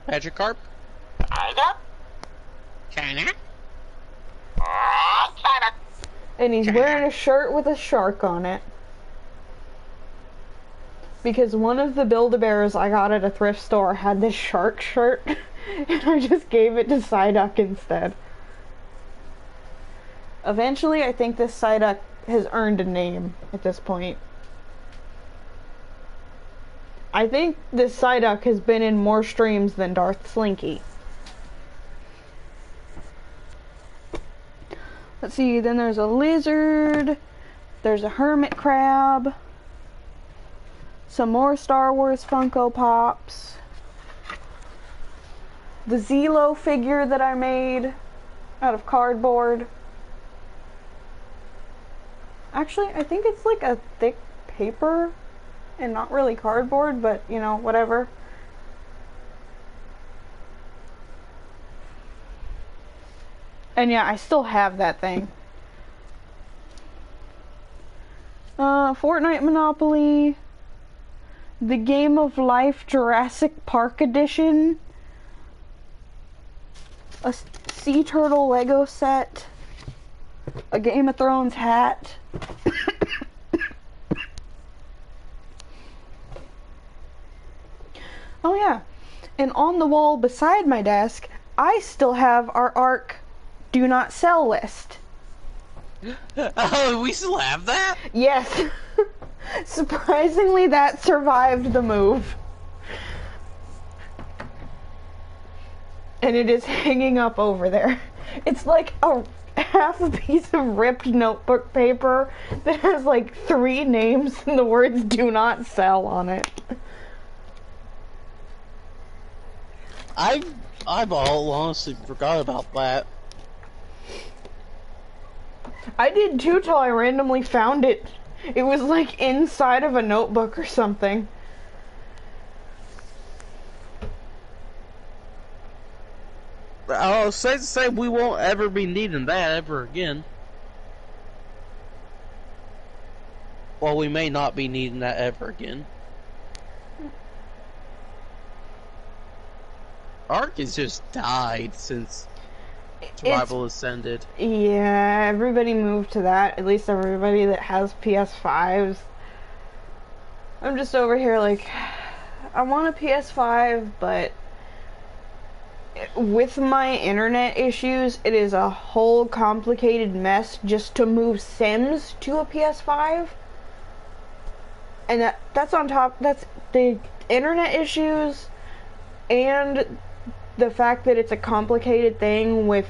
Magikarp? China? And he's wearing a shirt with a shark on it. Because one of the Build-A-Bears I got at a thrift store had this shark shirt, and I just gave it to Psyduck instead. Eventually, I think this Psyduck has earned a name at this point. I think this Psyduck has been in more streams than Darth Slinky. Let's see, then there's a lizard, there's a hermit crab, some more Star Wars Funko Pops, the Zelo figure that I made out of cardboard. Actually, I think it's like a thick paper and not really cardboard, but you know, whatever. And yeah, I still have that thing. Fortnite Monopoly, the Game of Life Jurassic Park Edition, a Sea Turtle Lego set, a Game of Thrones hat. Oh yeah, and on the wall beside my desk, I still have our ARC do not sell list. Oh, we still have that? Yes. Surprisingly, that survived the move. And it is hanging up over there. It's like a half a piece of ripped notebook paper that has like 3 names and the words do not sell on it. I've all honestly forgot about that. I did too till I randomly found it. It was like inside of a notebook or something. I'll say we won't ever be needing that ever again. Well, we may not be needing that ever again. Ark has just died since Survival Ascended. Yeah, everybody moved to that. At least everybody that has PS5s. I'm just over here like, I want a PS5, but with my internet issues, it is a whole complicated mess just to move Sims to a PS5. And that's on top, that's the internet issues and the fact that it's a complicated thing with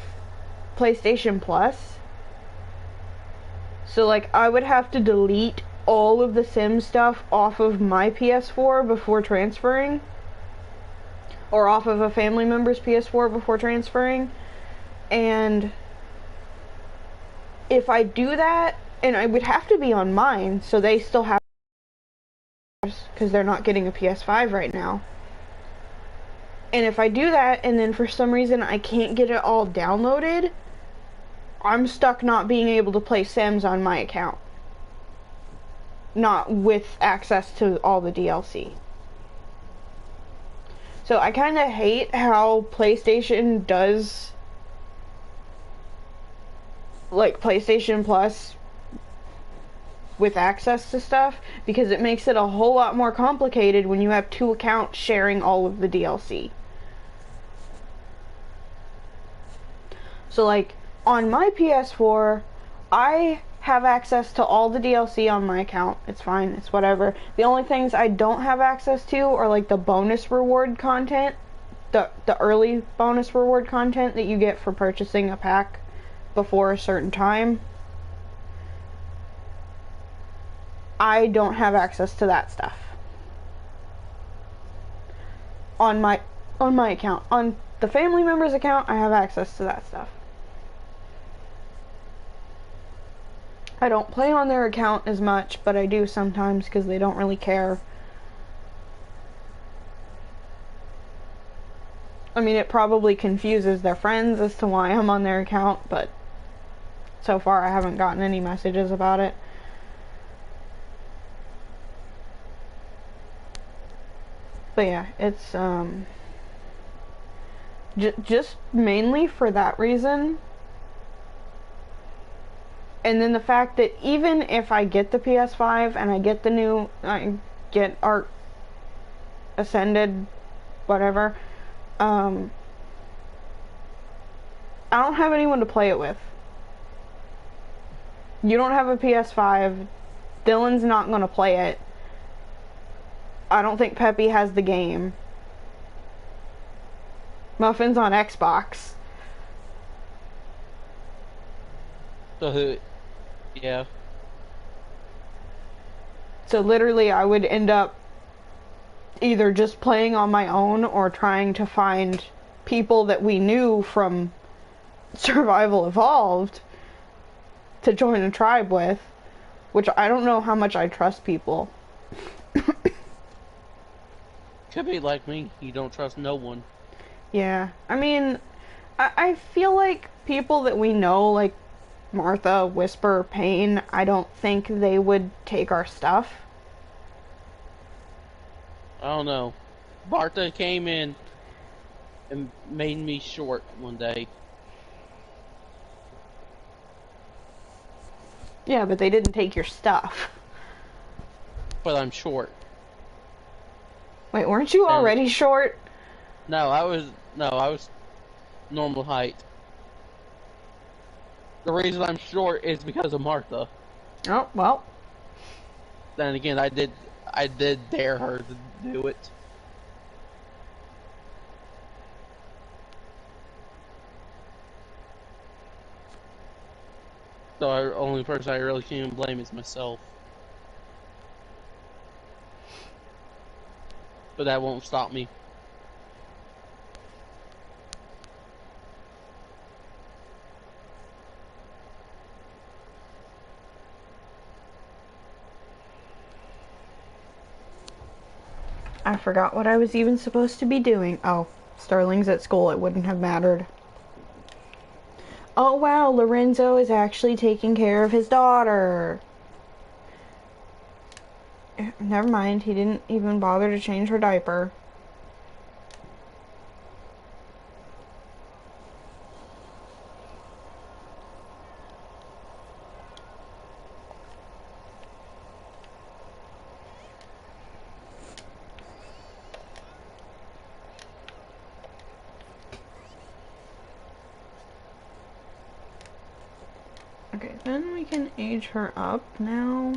PlayStation Plus. So like I would have to delete all of the Sims stuff off of my PS4 before transferring, or off of a family member's PS4 before transferring. And if I do that, and I would have to be on mine, so they still have, because they're not getting a PS5 right now. And if I do that, and then for some reason I can't get it all downloaded, I'm stuck not being able to play Sims on my account. Not with access to all the DLC. So I kind of hate how PlayStation does, like, PlayStation Plus with access to stuff, because it makes it a whole lot more complicated when you have two accounts sharing all of the DLC. So, like, on my PS4, I have access to all the DLC on my account. It's fine, it's whatever. The only things I don't have access to are, like, the bonus reward content, the early bonus reward content that you get for purchasing a pack before a certain time. I don't have access to that stuff on my account. On the family member's account, I have access to that stuff. I don't play on their account as much, but I do sometimes because they don't really care. I mean, it probably confuses their friends as to why I'm on their account, but so far I haven't gotten any messages about it. But yeah, it's just mainly for that reason. And then the fact that even if I get the PS5 and I get Arc Ascended, whatever, I don't have anyone to play it with. You don't have a PS5. Dylan's not going to play it. I don't think Peppy has the game. Muffin's on Xbox. Yeah. So literally I would end up either just playing on my own or trying to find people that we knew from Survival Evolved to join a tribe with, which I don't know how much I trust people. Could be like me. You don't trust no one. Yeah, I mean, I feel like people that we know, like Martha, Whisper, Payne, I don't think they would take our stuff. I don't know. Bartha came in and made me short one day. Yeah, but they didn't take your stuff. But I'm short. Wait, weren't you already short? No, I was normal height. The reason I'm short is because of Martha. Oh, well. Then again, I did dare her to do it. So the only person I really can blame is myself. But that won't stop me. I forgot what I was even supposed to be doing. Oh, Sterling's at school. It wouldn't have mattered. Oh wow, Lorenzo is actually taking care of his daughter. Never mind, he didn't even bother to change her diaper. Okay, then we can age her up now.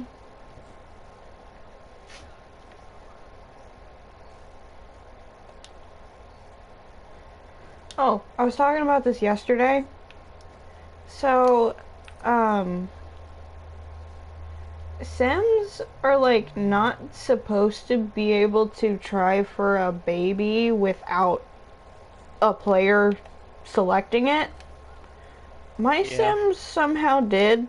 Oh, I was talking about this yesterday. So, Sims are like not supposed to be able to try for a baby without a player selecting it. My Yeah. Sims somehow did.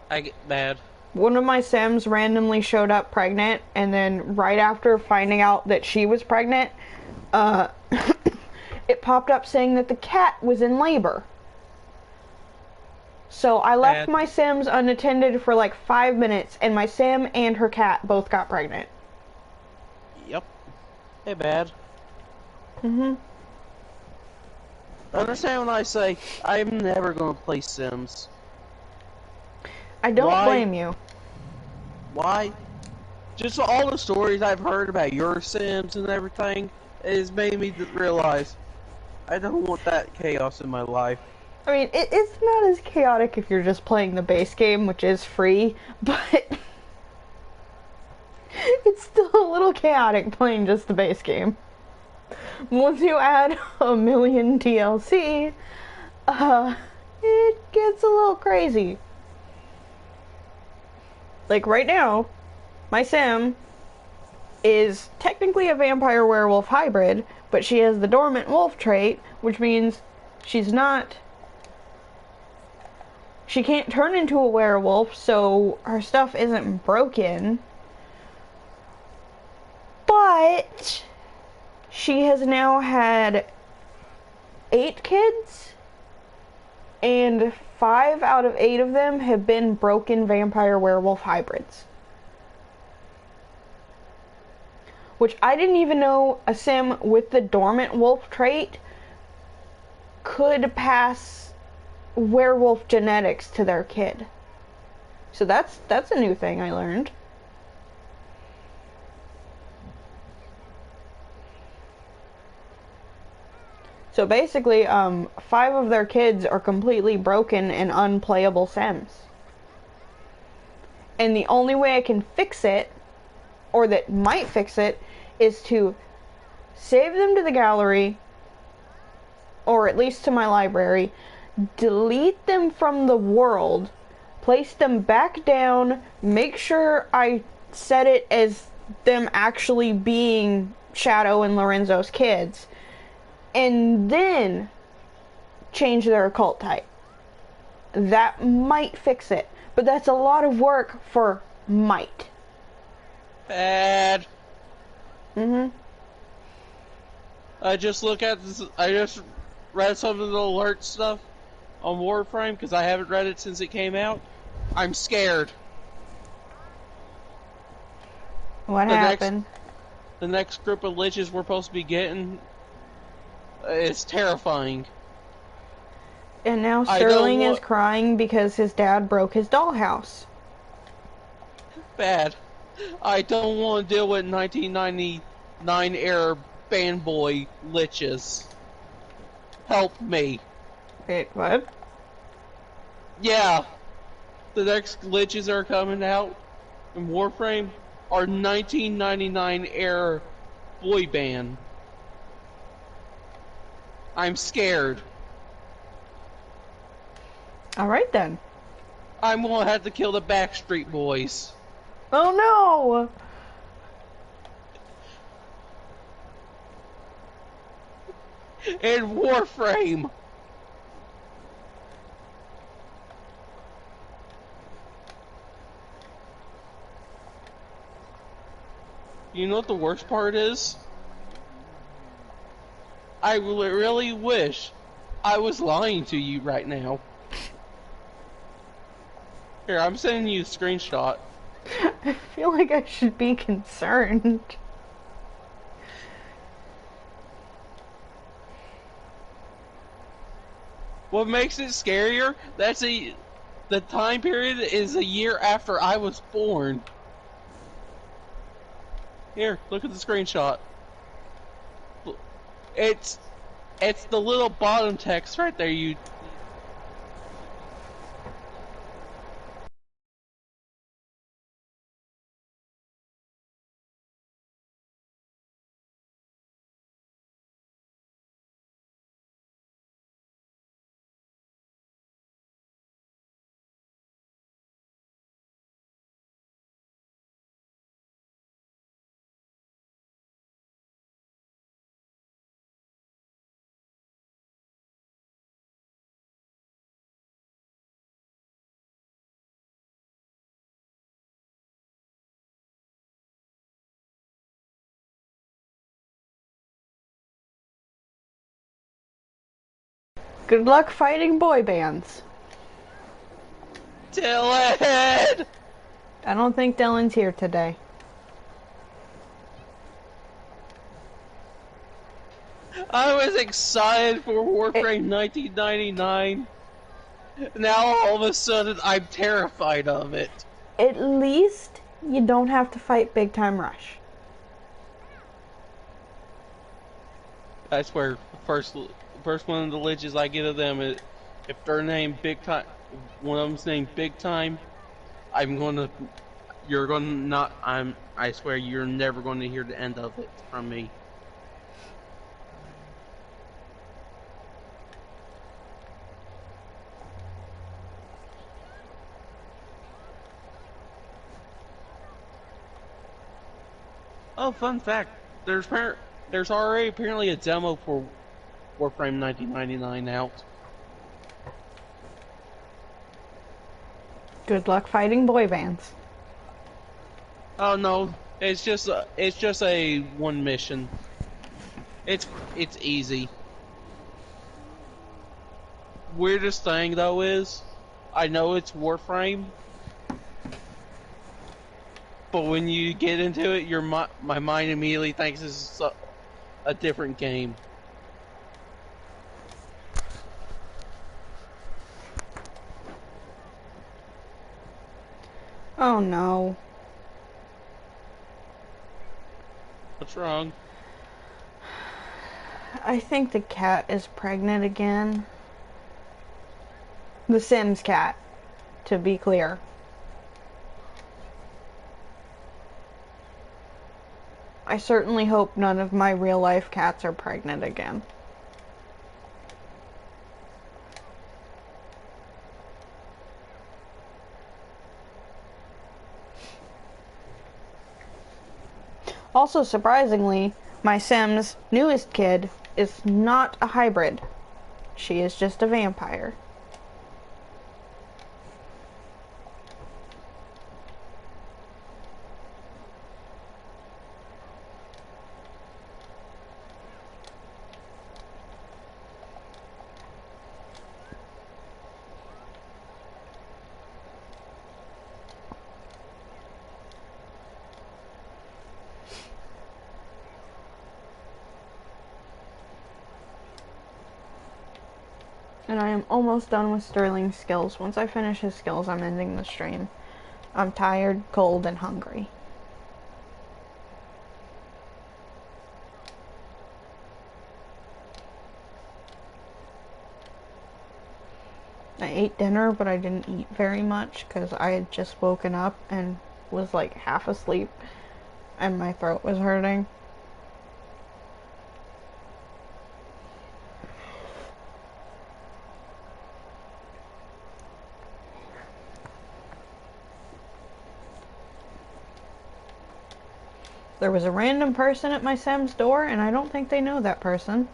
I get mad. One of my Sims randomly showed up pregnant, and then right after finding out that she was pregnant, it popped up saying that the cat was in labor. So I left my Sims unattended for like 5 minutes, and my Sim and her cat both got pregnant. Hey, bad. Mm-hmm. Understand when I say I'm never gonna play Sims. I don't Why? blame you. Why? Just all the stories I've heard about your Sims and everything has made me realize I don't want that chaos in my life. I mean, it's not as chaotic if you're just playing the base game, which is free, but it's still a little chaotic playing just the base game. Once you add a million DLC, it gets a little crazy. Like right now, my sim is technically a vampire werewolf hybrid, but she has the dormant wolf trait, which means she's not. She can't turn into a werewolf, so her stuff isn't broken. But she has now had 8 kids, and 5 out of 8 of them have been broken vampire werewolf hybrids. Which I didn't even know a sim with the dormant wolf trait could pass werewolf genetics to their kid. So that's a new thing I learned. So basically, 5 of their kids are completely broken and unplayable sims. And the only way I can fix it, or that might fix it, is to save them to the gallery, or at least to my library, delete them from the world, place them back down, make sure I set it as them actually being Shadow and Lorenzo's kids, and then change their occult type. That might fix it, but that's a lot of work for might. Bad. Mm-hmm. I just look at this. I just read some of the alert stuff on Warframe because I haven't read it since it came out. I'm scared. What The next, happened? the next group of liches we're supposed to be getting is terrifying. And now I don't Sterling is want crying because his dad broke his dollhouse. bad. I don't want to deal with 1999 era fanboy liches. Help me. Wait, what? Yeah, the next glitches are coming out in Warframe are 1999 era boy band. I'm scared. Alright then. I'm gonna have to kill the Backstreet Boys. Oh no! In Warframe! You know what the worst part is? I really wish I was lying to you right now. Here, I'm sending you a screenshot. I feel like I should be concerned. What makes it scarier? The time period is a year after I was born. Here, look at the screenshot. It's it's the little bottom text right there. You Good luck fighting boy bands. Dylan! I don't think Dylan's here today. I was excited for It, Warframe 1999. Now all of a sudden I'm terrified of it. at least you don't have to fight Big Time Rush. I swear, first one of the liches I get of them, if they're named Big Time, one of them's named Big Time, I'm gonna, you're gonna not, I swear you're never going to hear the end of it from me. Oh, fun fact, there's already apparently a demo for Warframe 1999 out. Good luck fighting boy bands. Oh no, it's just a one mission. It's easy. Weirdest thing though is, I know it's Warframe, but when you get into it, my mind immediately thinks this is a different game. Oh no. What's wrong? I think the cat is pregnant again. The Sims cat, to be clear. I certainly hope none of my real life cats are pregnant again. Also, surprisingly, my Sim's newest kid is not a hybrid. She is just a vampire. And I am almost done with Sterling's skills. Once I finish his skills, I'm ending the stream. I'm tired, cold, and hungry. I ate dinner, but I didn't eat very much because I had just woken up and was like half asleep and my throat was hurting. There was a random person at my Sim's door, and I don't think they know that person.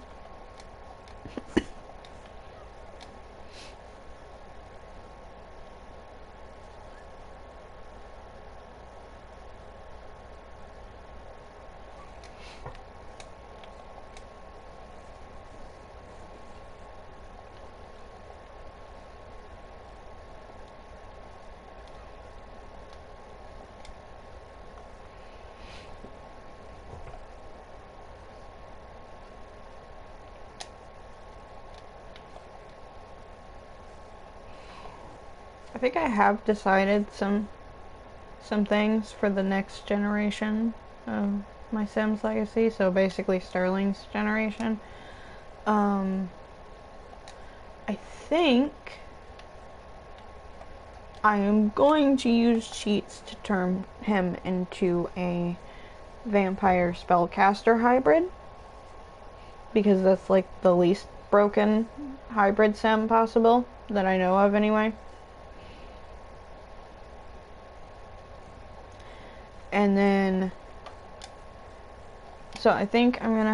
I think I have decided some things for the next generation of my Sims legacy, so basically Sterling's generation. I think I am going to use cheats to turn him into a vampire spellcaster hybrid, because that's like the least broken hybrid Sim possible that I know of anyway. And then, so I think I'm going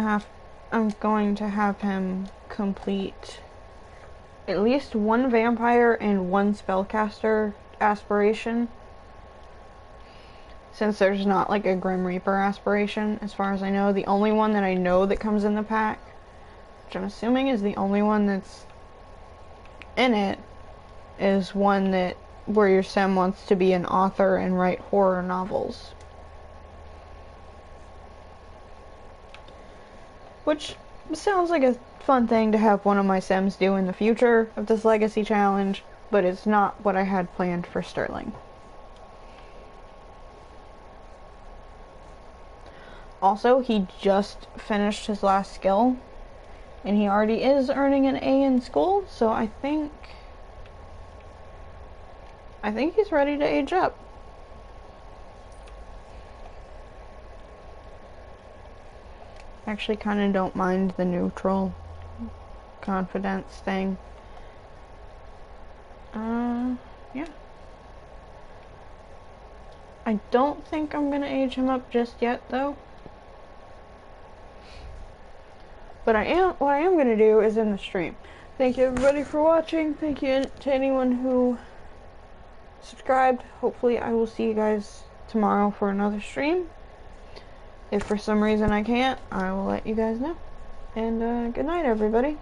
to have him complete at least one vampire and one spellcaster aspiration, since there's not like a Grim Reaper aspiration as far as I know. The only one that I know that comes in the pack, which I'm assuming is the only one that's in it, is one that where your Sim wants to be an author and write horror novels. Which sounds like a fun thing to have one of my Sims do in the future of this legacy challenge, but it's not what I had planned for Sterling. Also, he just finished his last skill, and he already is earning an A in school, so I think he's ready to age up. Actually kind of don't mind the neutral confidence thing. Yeah. I don't think I'm gonna age him up just yet, though. But what I am gonna do is in the stream. Thank you everybody for watching. Thank you to anyone who subscribed. Hopefully I will see you guys tomorrow for another stream. If for some reason I can't, I will let you guys know. And good night, everybody.